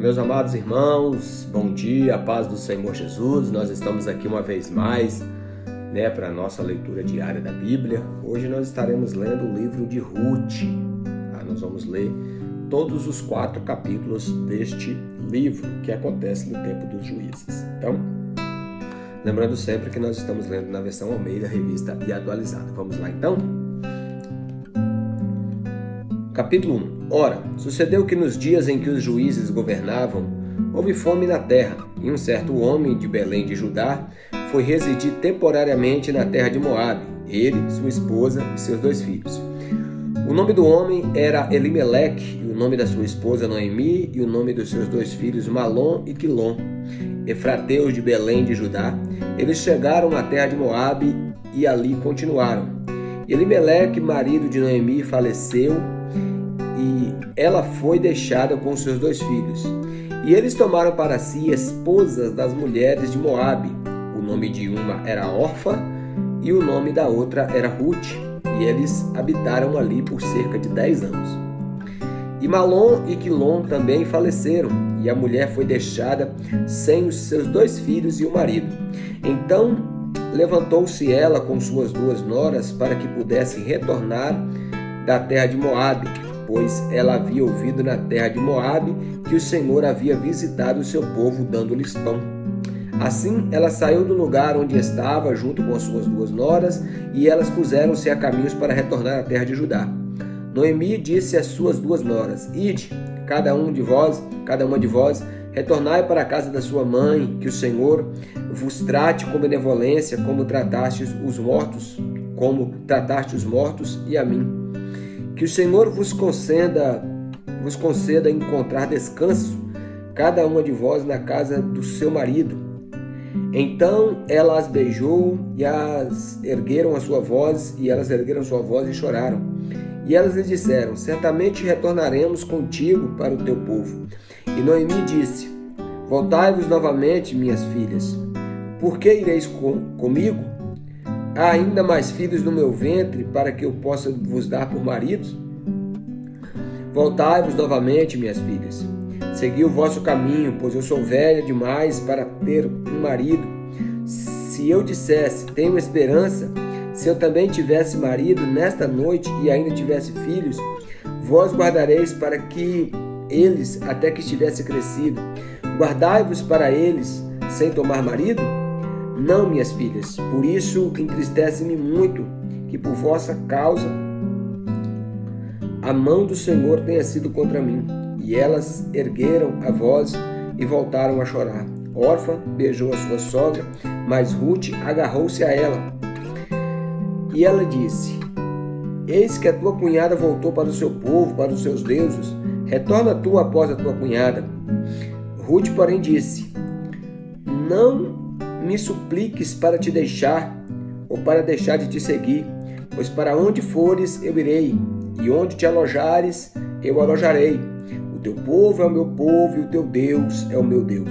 Meus amados irmãos, bom dia, a paz do Senhor Jesus. Nós estamos aqui uma vez mais, para a nossa leitura diária da Bíblia. Hoje nós estaremos lendo o livro de Ruth. Nós vamos ler todos os 4 capítulos deste livro, que acontece no tempo dos juízes. Então, lembrando sempre que nós estamos lendo na versão Almeida, revista e atualizada. Vamos lá então? Capítulo 1. Ora, sucedeu que nos dias em que os juízes governavam, houve fome na terra, e um certo homem de Belém de Judá foi residir temporariamente na terra de Moabe, ele, sua esposa e seus 2 filhos. O nome do homem era Elimeleque, e o nome da sua esposa Noemi, e o nome dos seus 2 filhos Malom e Quilom, efrateus de Belém de Judá. Eles chegaram à terra de Moabe e ali continuaram. Elimeleque, marido de Noemi, faleceu, e ela foi deixada com seus 2 filhos. E eles tomaram para si esposas das mulheres de Moabe. O nome de uma era Orfa e o nome da outra era Ruth. E eles habitaram ali por cerca de 10 anos. E Malom e Quilom também faleceram, e a mulher foi deixada sem os seus 2 filhos e o marido. Então levantou-se ela com suas 2 noras para que pudesse retornar da terra de Moabe, pois ela havia ouvido na terra de Moabe que o Senhor havia visitado o seu povo, dando-lhes pão. Assim, ela saiu do lugar onde estava, junto com as suas 2 noras, e elas puseram-se a caminhos para retornar à terra de Judá. Noemi disse às suas 2 noras: Ide, cada uma de vós, retornai para a casa da sua mãe, que o Senhor vos trate com benevolência, como trataste os mortos e a mim. Que o Senhor vos conceda encontrar descanso, cada uma de vós na casa do seu marido. Então ela as beijou e elas ergueram sua voz e choraram. E elas lhe disseram: certamente retornaremos contigo para o teu povo. E Noemi disse: voltai-vos novamente, minhas filhas. Por que ireis comigo? Há ainda mais filhos no meu ventre para que eu possa vos dar por maridos? Voltai-vos novamente, minhas filhas. Segui o vosso caminho, pois eu sou velha demais para ter um marido. Se eu dissesse, tenho esperança, se eu também tivesse marido nesta noite e ainda tivesse filhos, vós guardareis para que eles, até que estivesse crescido, guardai-vos para eles sem tomar marido? Não, minhas filhas, por isso entristece-me muito que por vossa causa a mão do Senhor tenha sido contra mim. E elas ergueram a voz e voltaram a chorar. Orfa beijou a sua sogra, mas Ruth agarrou-se a ela. E ela disse: eis que a tua cunhada voltou para o seu povo, para os seus deuses. Retorna tu após a tua cunhada. Ruth, porém, disse: não me supliques para te deixar, ou para deixar de te seguir, pois para onde fores eu irei, e onde te alojares eu alojarei. O teu povo é o meu povo, e o teu Deus é o meu Deus.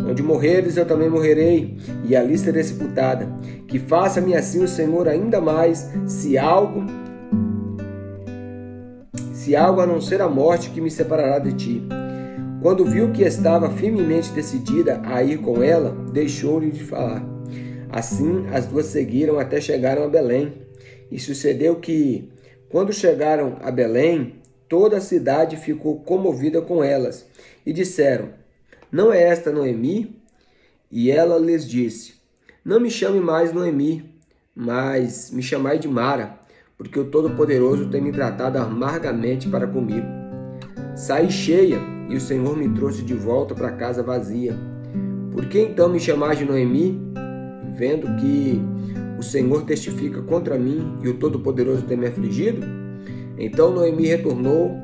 Onde morreres eu também morrerei, e ali serei sepultada. Que faça-me assim o Senhor ainda mais, se algo a não ser a morte que me separará de ti. Quando viu que estava firmemente decidida a ir com ela, deixou-lhe de falar. Assim, as 2 seguiram até chegaram a Belém. E sucedeu que, quando chegaram a Belém, toda a cidade ficou comovida com elas. E disseram: não é esta Noemi? E ela lhes disse: não me chame mais Noemi, mas me chamai de Mara, porque o Todo-Poderoso tem me tratado amargamente para comigo. Saí cheia, e o Senhor me trouxe de volta para casa vazia. Por que então me chamais de Noemi, vendo que o Senhor testifica contra mim e o Todo-Poderoso tem me afligido? Então Noemi retornou,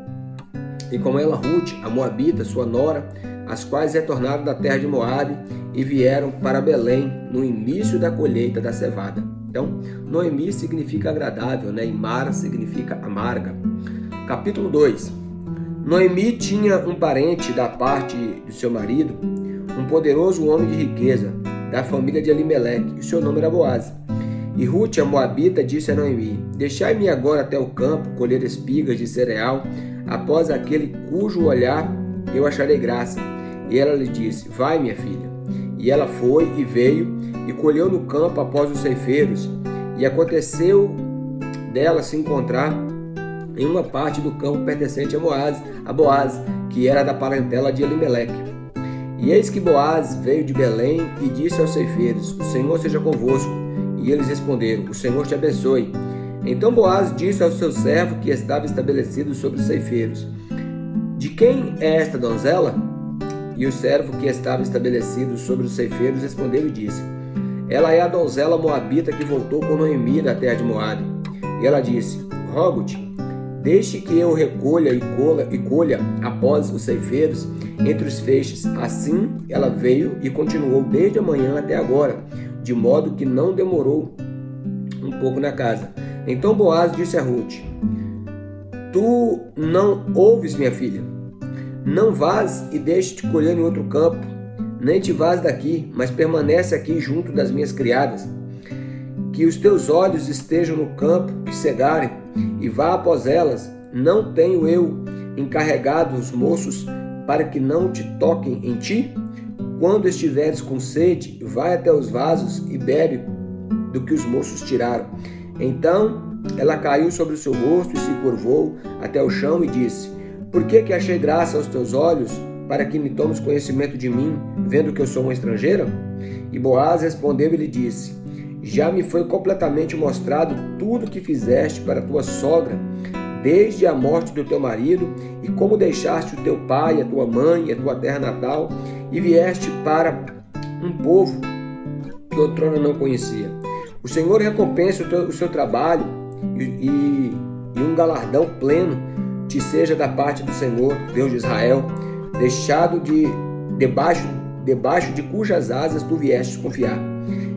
e com ela Ruth, a Moabita, sua nora, as quais retornaram da terra de Moabe e vieram para Belém no início da colheita da cevada. Então, Noemi significa agradável, e Mara significa amarga. Capítulo 2. Noemi tinha um parente da parte do seu marido, um poderoso homem de riqueza, da família de Elimeleque, e seu nome era Boaz. E Ruth, a Moabita, disse a Noemi: deixai-me agora até o campo colher espigas de cereal, após aquele cujo olhar eu acharei graça. E ela lhe disse: vai, minha filha. E ela foi e veio e colheu no campo após os ceifeiros. E aconteceu dela se encontrar em uma parte do campo pertencente a Boaz, que era da parentela de Elimeleque. E eis que Boaz veio de Belém e disse aos ceifeiros: o Senhor seja convosco. E eles responderam: o Senhor te abençoe. Então Boaz disse ao seu servo que estava estabelecido sobre os ceifeiros: de quem é esta donzela? E o servo que estava estabelecido sobre os ceifeiros respondeu e disse: ela é a donzela moabita que voltou com Noemi da terra de Moabe. E ela disse: rogo-te, deixe que eu recolha e colha após os ceifeiros entre os feixes. Assim ela veio e continuou desde a manhã até agora, de modo que não demorou um pouco na casa. Então Boaz disse a Ruth: tu não ouves, minha filha? Não vás e deixe-te colher em outro campo, nem te vás daqui, mas permanece aqui junto das minhas criadas. Que os teus olhos estejam no campo que cegarem, e vá após elas. Não tenho eu encarregado os moços para que não te toquem em ti? Quando estiveres com sede, vai até os vasos e bebe do que os moços tiraram. Então ela caiu sobre o seu rosto e se curvou até o chão e disse: por que achei graça aos teus olhos, para que me tomes conhecimento de mim, vendo que eu sou uma estrangeira? E Boaz respondeu e lhe disse: já me foi completamente mostrado tudo o que fizeste para tua sogra, desde a morte do teu marido, e como deixaste o teu pai, a tua mãe e a tua terra natal, e vieste para um povo que outrora não conhecia. O Senhor recompense o seu trabalho, e um galardão pleno te seja da parte do Senhor, Deus de Israel, debaixo de cujas asas tu viestes confiar.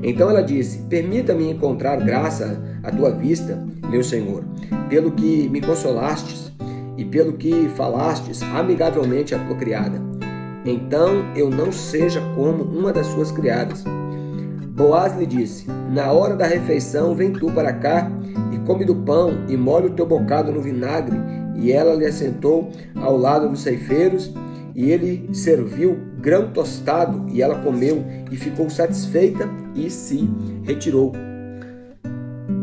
Então ela disse: permita-me encontrar graça à tua vista, meu Senhor, pelo que me consolastes e pelo que falastes amigavelmente à tua criada. Então eu não seja como uma das suas criadas. Boaz lhe disse: na hora da refeição vem tu para cá e come do pão e molha o teu bocado no vinagre. E ela lhe assentou ao lado dos ceifeiros, e ele serviu grão tostado, e ela comeu e ficou satisfeita e se retirou.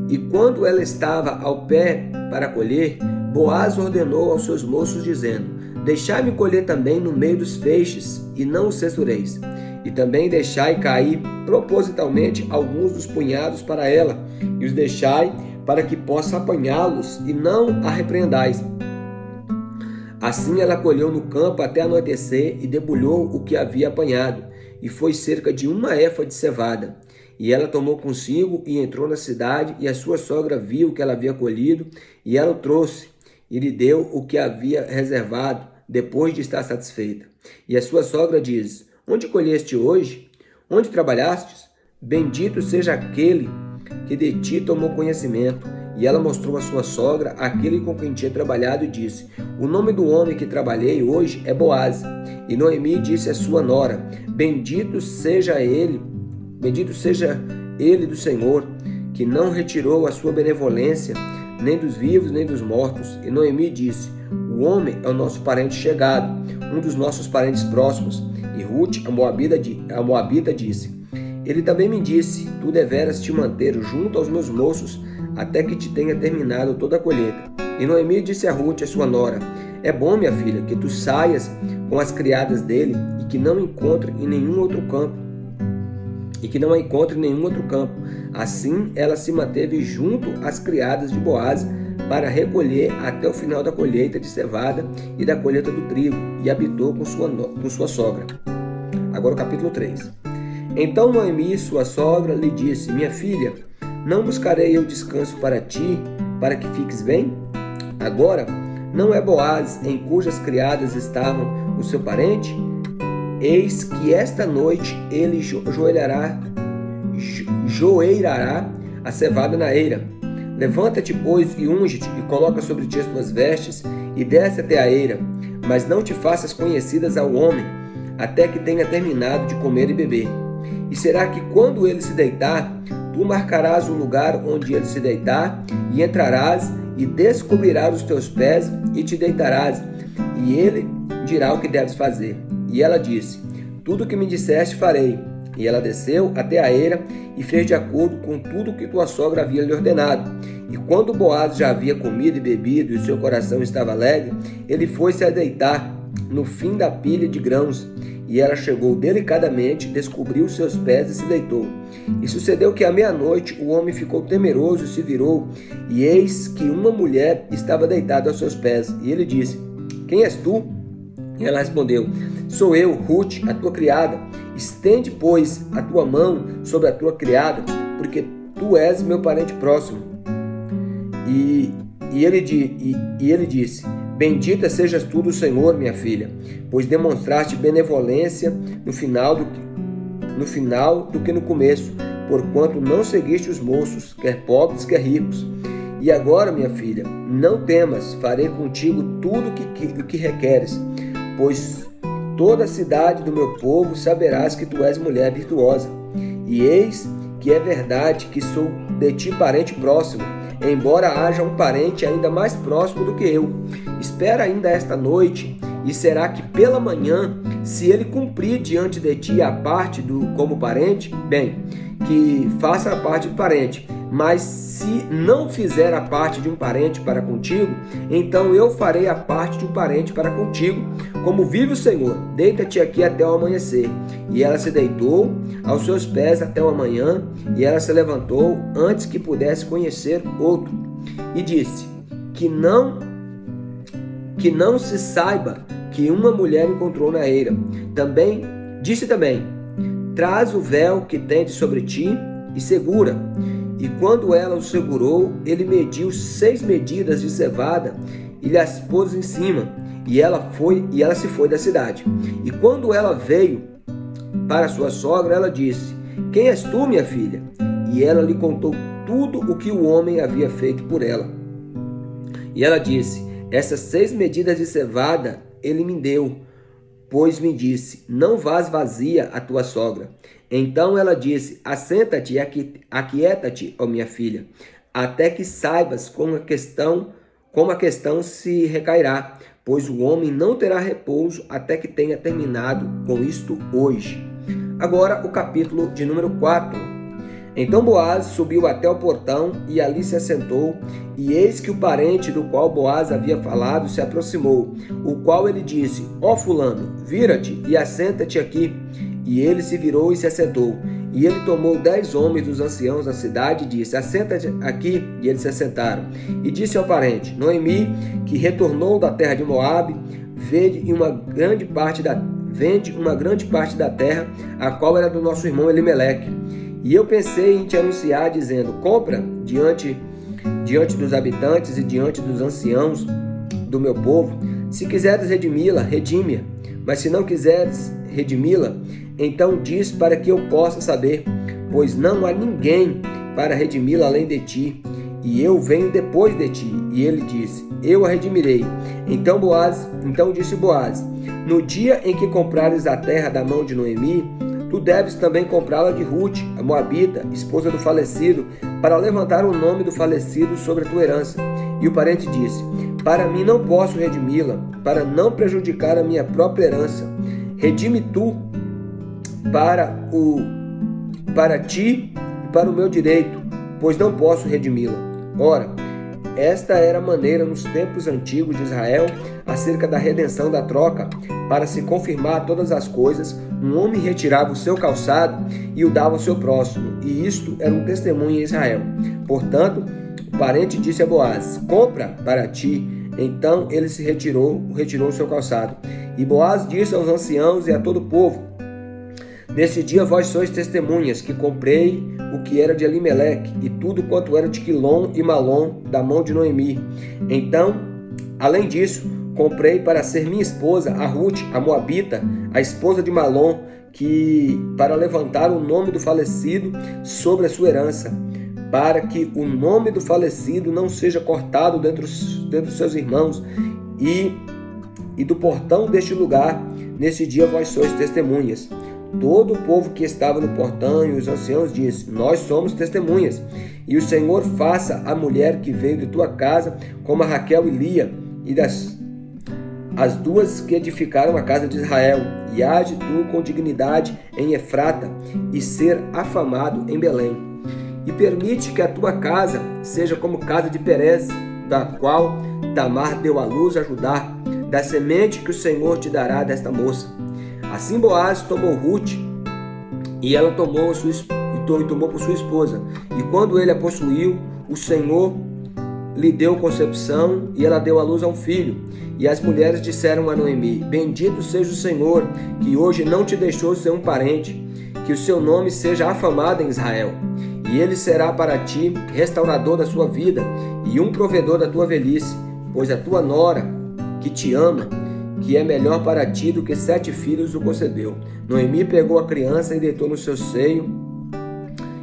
E quando ela estava ao pé para colher, Boaz ordenou aos seus moços, dizendo: deixai-me colher também no meio dos feixes, e não os censureis. E também deixai cair propositalmente alguns dos punhados para ela, e os deixai para que possa apanhá-los, e não a repreendais. Assim ela colheu no campo até anoitecer e debulhou o que havia apanhado, e foi cerca de 1 éfa de cevada. E ela tomou consigo e entrou na cidade, e a sua sogra viu o que ela havia colhido, e ela o trouxe, e lhe deu o que havia reservado, depois de estar satisfeita. E a sua sogra diz: onde colheste hoje? Onde trabalhastes? Bendito seja aquele que de ti tomou conhecimento. E ela mostrou à sua sogra aquele com quem tinha trabalhado e disse: o nome do homem que trabalhei hoje é Boaz. E Noemi disse à sua nora: bendito seja ele do Senhor, que não retirou a sua benevolência, nem dos vivos, nem dos mortos. E Noemi disse: o homem é o nosso parente chegado, um dos nossos parentes próximos. E Ruth, a Moabita, disse: ele também me disse: tu deveras te manter junto aos meus moços, até que te tenha terminado toda a colheita. E Noemi disse a Ruth, a sua nora: é bom, minha filha, que tu saias com as criadas dele, e que não encontre em nenhum outro campo. Assim ela se manteve junto às criadas de Boaz para recolher até o final da colheita de cevada e da colheita do trigo, e habitou com sua sogra. Agora o capítulo 3. Então Noemi, sua sogra, lhe disse: minha filha, não buscarei eu descanso para ti, para que fiques bem? Agora, não é Boaz, em cujas criadas estavam, o seu parente? Eis que esta noite ele joeirará a cevada na eira. Levanta-te, pois, e unge-te, e coloca sobre ti as tuas vestes, e desce até a eira. Mas não te faças conhecidas ao homem, até que tenha terminado de comer e beber. E será que quando ele se deitar, tu marcarás o lugar onde ele se deitar, e entrarás, e descobrirás os teus pés, e te deitarás, e ele dirá o que deves fazer. E ela disse: tudo o que me disseste farei. E ela desceu até a eira e fez de acordo com tudo que tua sogra havia lhe ordenado. E quando Boaz já havia comido e bebido e seu coração estava alegre, ele foi-se a deitar no fim da pilha de grãos. E ela chegou delicadamente, descobriu seus pés e se deitou. E sucedeu que à meia-noite o homem ficou temeroso e se virou, e eis que uma mulher estava deitada aos seus pés. E ele disse: quem és tu? E ela respondeu: sou eu, Ruth, a tua criada. Estende, pois, a tua mão sobre a tua criada, porque tu és meu parente próximo. E ele disse: bendita sejas tu do Senhor, minha filha, pois demonstraste benevolência no final do que no começo, porquanto não seguiste os moços, quer pobres, quer ricos. E agora, minha filha, não temas, farei contigo tudo o que requeres, pois toda a cidade do meu povo saberás que tu és mulher virtuosa. E eis que é verdade que sou de ti parente próximo, embora haja um parente ainda mais próximo do que eu. Espera ainda esta noite, e será que pela manhã, se ele cumprir diante de ti a parte como parente, bem, que faça a parte do parente. Mas se não fizer a parte de um parente para contigo, então eu farei a parte de um parente para contigo. Como vive o Senhor, deita-te aqui até o amanhecer. E ela se deitou aos seus pés até o amanhã, e ela se levantou antes que pudesse conhecer outro. E disse: que não se saiba que uma mulher encontrou na eira. Disse também: traz o véu que tendes sobre ti e segura. E quando ela o segurou, ele mediu 6 medidas de cevada e lhes pôs em cima. E ela se foi da cidade. E quando ela veio para sua sogra, ela disse: quem és tu, minha filha? E ela lhe contou tudo o que o homem havia feito por ela. E ela disse: essas 6 medidas de cevada ele me deu, pois me disse: não vás vazia a tua sogra. Então ela disse: assenta-te e aquieta-te, ó minha filha, até que saibas como a questão se recairá, pois o homem não terá repouso até que tenha terminado com isto hoje. Agora o capítulo de número 4. Então Boaz subiu até o portão e ali se assentou, e eis que o parente do qual Boaz havia falado se aproximou, o qual ele disse: ó fulano, vira-te e assenta-te aqui. E ele se virou e se assentou. E ele tomou 10 homens dos anciãos da cidade e disse: assenta-te aqui. E eles se assentaram. E disse ao parente: Noemi, que retornou da terra de Moabe, vende uma grande parte da terra, a qual era do nosso irmão Elimeleque. E eu pensei em te anunciar, dizendo: compra diante dos habitantes e diante dos anciãos do meu povo. Se quiseres redimi-la, redime-a. Mas se não quiseres redimi-la, então diz, para que eu possa saber, pois não há ninguém para redimi-la além de ti, e eu venho depois de ti. E ele disse: eu a redimirei. Então disse Boaz: no dia em que comprares a terra da mão de Noemi, tu deves também comprá-la de Ruth, a moabita, esposa do falecido, para levantar o nome do falecido sobre a tua herança. E o parente disse: para mim não posso redimi-la, para não prejudicar a minha própria herança. Redime tu para ti e para o meu direito, pois não posso redimi-la. Ora, esta era a maneira nos tempos antigos de Israel acerca da redenção da troca. Para se confirmar todas as coisas, um homem retirava o seu calçado e o dava ao seu próximo, e isto era um testemunho em Israel. Portanto, o parente disse a Boaz: compra para ti. Então ele se retirou o seu calçado. E Boaz disse aos anciãos e a todo o povo: nesse dia vós sois testemunhas que comprei o que era de Elimeleque e tudo quanto era de Quilom e Malom da mão de Noemi. Então, além disso, comprei para ser minha esposa a Ruth, a moabita, a esposa de Malom, para levantar o nome do falecido sobre a sua herança, para que o nome do falecido não seja cortado dentre os seus irmãos, e do portão deste lugar, nesse dia vós sois testemunhas. Todo o povo que estava no portão e os anciãos disse: nós somos testemunhas. E o Senhor faça a mulher que veio de tua casa como a Raquel e Lia, as duas que edificaram a casa de Israel, e age tu com dignidade em Efrata, e ser afamado em Belém. E permite que a tua casa seja como casa de Perez, da qual Tamar deu à luz a Judá, da semente que o Senhor te dará desta moça. Assim Boaz tomou Ruth, e ela tomou por sua esposa. E quando ele a possuiu, o Senhor lhe deu concepção, e ela deu à luz a um filho. E as mulheres disseram a Noemi: Bendito seja o Senhor, que hoje não te deixou ser um parente, que o seu nome seja afamado em Israel. E ele será para ti restaurador da sua vida e um provedor da tua velhice, pois a tua nora, que te ama, que é melhor para ti do que 7 filhos, o concebeu. Noemi pegou a criança e deitou no seu seio,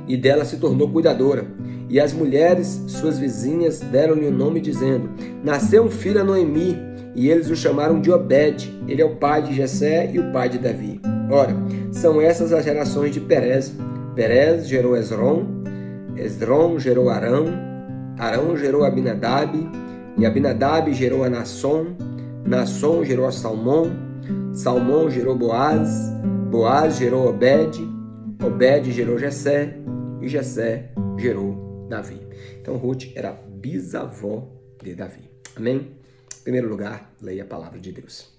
e dela se tornou cuidadora. E as mulheres, suas vizinhas, deram-lhe o nome, dizendo: Nasceu um filho a Noemi, e eles o chamaram de Obed. Ele é o pai de Jessé e o pai de Davi. Ora, são essas as gerações de Perez. Perez gerou Esrom, Esrom gerou Arão, Arão gerou Abinadab, e Abinadab gerou a Nasson, Nasson gerou a Salmão, Salmão gerou Boaz, Boaz gerou Obed, Obed gerou Jessé, e Jessé gerou Davi. Então Ruth era bisavó de Davi. Amém? Em primeiro lugar, leia a palavra de Deus.